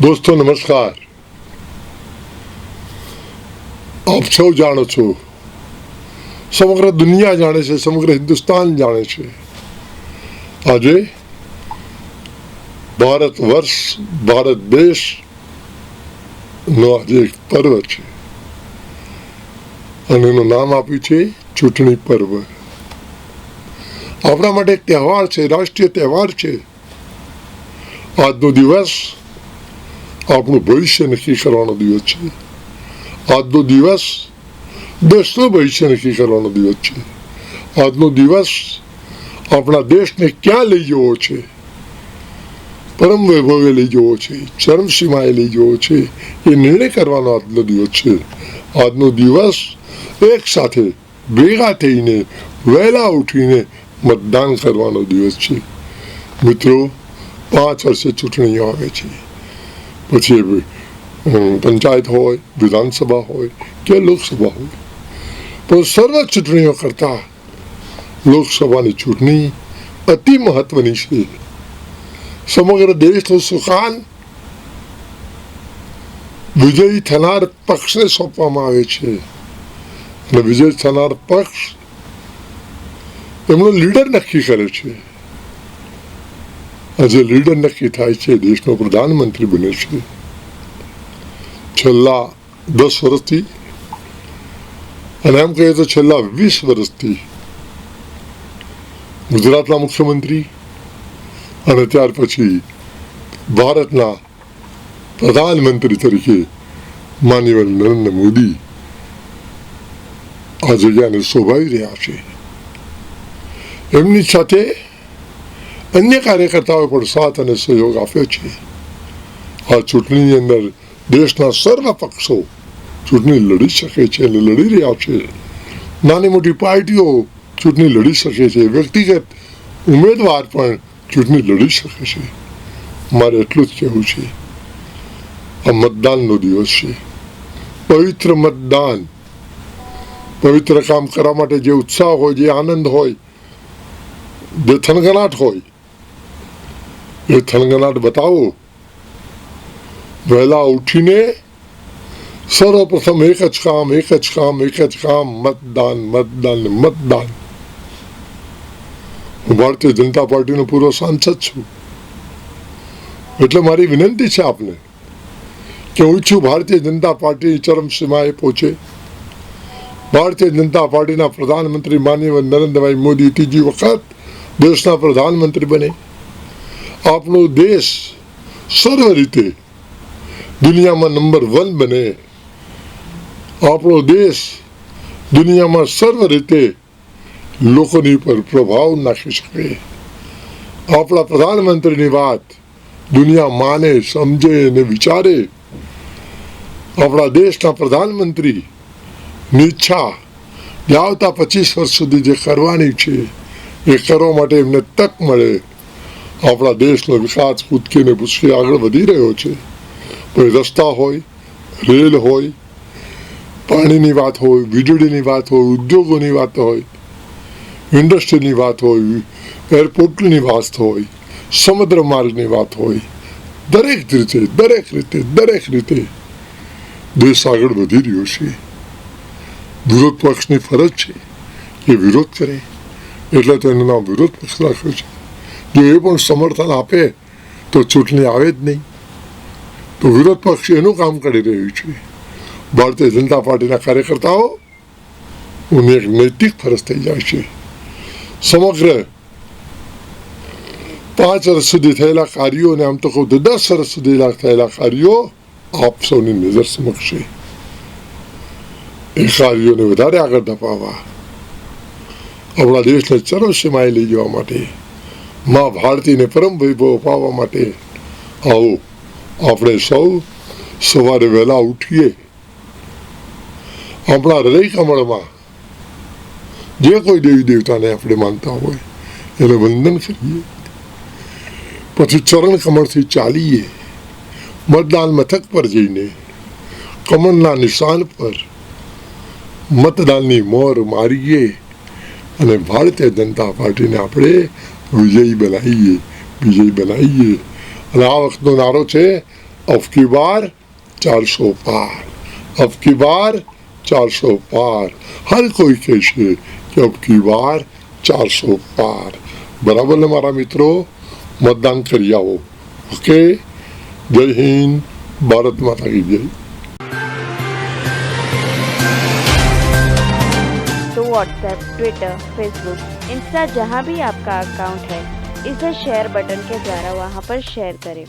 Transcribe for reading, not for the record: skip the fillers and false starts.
दोस्तों नमस्कार। आप सौ जाणो छो, समग्र दुनिया जाने छे, समग्र हिंदुस्तान जाने छे। आजे भारत वर्ष, भारत देश नो आज एक पर्व छे અને એનું નામ આપ્યું છે ચૂંટણી પર્વ। આપણા માટે એક તહેવાર છે, રાષ્ટ્રીય તહેવાર છે। આજનો દિવસ આપણું ભવિષ્ય નક્કી કરવાનો દિવસ છે। આજનો દિવસ દેશનું ભવિષ્ય નક્કી કરવાનો દિવસ છે। આજનો દિવસ આપણા દેશને ક્યાં લઈ જવો છે, પરમ વૈભવે લઈ જવો છે, ચરમસીમાએ લઈ જવો છે, એ નિર્ણય કરવાનો આજનો દિવસ છે। આજનો દિવસ એક સાથે ભેગા થઈને વહેલા ઉઠીને મતદાન કરવાનો દિવસ છે। મિત્રો, 5 વર્ષે ચૂંટણીઓ આવે છે, પછી પંચાયત હોય, વિધાનસભા હોય કે લોકસભા હોય, પણ સર્વ ચૂંટણીઓ કરતા લોકસભાની ચૂંટણી અતિ મહત્વની છે। સમગ્ર દેશનું સુકાન વિજયી થનાર પક્ષને સોંપવામાં આવે છે અને વિજય થનાર પક્ષ એમનો લીડર નક્કી કરે છે। આજે લીડર નક્કી થાય છે, દેશનો પ્રધાનમંત્રી બને છે। છેલ્લા 10 વર્ષથી અને એમ કહીએ તો છેલ્લા 20 વર્ષથી ગુજરાતના મુખ્યમંત્રી અને ત્યાર પછી ભારતના પ્રધાનમંત્રી તરીકે માનનીય નરેન્દ્ર મોદી આ જગ્યાને શોભાવી રહ્યા છે। એમની સાથે અન્ય કાર્યકર્તાઓએ પણ સાથ અને સહયોગ આપ્યો છે। આ ચૂંટણીની અંદર દેશના સર્વ પક્ષો ચૂંટણી લડી શકે છે અને લડી રહ્યા છે। નાની મોટી પાર્ટીઓ ચૂંટણી લડી શકે છે, વ્યક્તિગત ઉમેદવાર પણ ચૂંટણી લડી શકે છે। મારે એટલું જ કહેવું છે, આ મતદાનનો દિવસ છે, પવિત્ર મતદાન। પવિત્ર કામ કરવા માટે જે ઉત્સાહ હોય, જે આનંદ હોય, જે થનગનાટ હોય, એ થનગનાટ બતાવો। વહેલા ઉઠીને સર્વપ્રથમ એક જ કામ, મતદાન, મતદાન, મતદાન। હું ભારતીય જનતા પાર્ટીનો પૂર્વ સાંસદ છું, એટલે મારી વિનંતી છે આપને કે હું ઈચ્છું ભારતીય જનતા પાર્ટી ચરમસીમાએ પહોંચે। ભારતીય જનતા પાર્ટીના પ્રધાનમંત્રી માનનીય નરેન્દ્રભાઈ મોદી ત્રીજી વખત દેશના પ્રધાનમંત્રી બને। આપણો દેશ સર્વ રીતે દુનિયામાં નંબર 1 બને। આપણો દેશ દુનિયામાં સર્વ રીતે લોકોની ઉપર પ્રભાવ નાખી શકે। આપણા પ્રધાનમંત્રીની વાત દુનિયા માને, સમજે અને વિચારે। આપણા દેશના પ્રધાનમંત્રી ની ઈચ્છા જે આવતા 25 વર્ષ સુધી જે કરવાની છે એ કરવા માટે એમને તક મળે। આપણા દેશનો વિકાસ કૂદકીને ભૂસકી આગળ વધી રહ્યો છે। કોઈ રસ્તા હોય, રેલ હોય, પાણીની વાત હોય, વીજળીની વાત હોય, ઉદ્યોગોની વાત હોય, ઇન્ડસ્ટ્રીની વાત હોય, એરપોર્ટની વાત હોય, સમુદ્ર માર્ગની વાત હોય, દરેક રીતે દેશ આગળ વધી રહ્યો છે। વિરોધ પક્ષની ફરજ છે કે વિરોધ કરે, એટલે તો એનું નામ વિરોધ પક્ષ રાખ્યો છે। જો એ પણ સમર્થન આપે તો ચૂંટણી આવે જ નહીં, તો વિરોધ પક્ષ એનું કામ કરી રહ્યું છે। ભારતીય જનતા પાર્ટીના કાર્યકર્તાઓ એની એક નૈતિક ફરજ થઈ જાય છે। સમગ્ર 5 વર્ષ સુધી થયેલા કાર્યો, અને આમ તો કહું તો 10 વર્ષ સુધી થયેલા કાર્યો આપ સૌની નજર સમક્ષ છે। એ કાર્યોને વધારે આગળ ધપાવવા, આપણા દેશને ચરમસીમાએ લઈ જવા માટે, મા ભારતીને પરમ વૈભવ અપાવવા માટે આવો આપણે સૌ સવારે વહેલા ઉઠીએ, આપણા હૃદય કમળમાં જે કોઈ દેવી દેવતાને આપણે માનતા હોય એને વંદન કરીએ, પછી ચરણ કમળથી ચાલીએ, મતદાન મથક પર જઈને કમળના નિશાન પર મતદાનની મોર મારીએ અને ભારતીય જનતા પાર્ટીને આપણે વિજયી બનાવીએ। અને આ વખતનો નારો છે, अब की बार 400 पार, अब की बार 400 पार। हर कोई कहे कि अब की बार 400 पार। बराबर ने मारा मित्रों, मतदान करिए आओ। ओके, जय हिंद, भारत माता की जय। तो व्हाट्सएप, ट्विटर, फेसबुक, इंस्टा जहाँ भी आपका अकाउंट है, इसे शेयर बटन के द्वारा वहाँ पर शेयर करें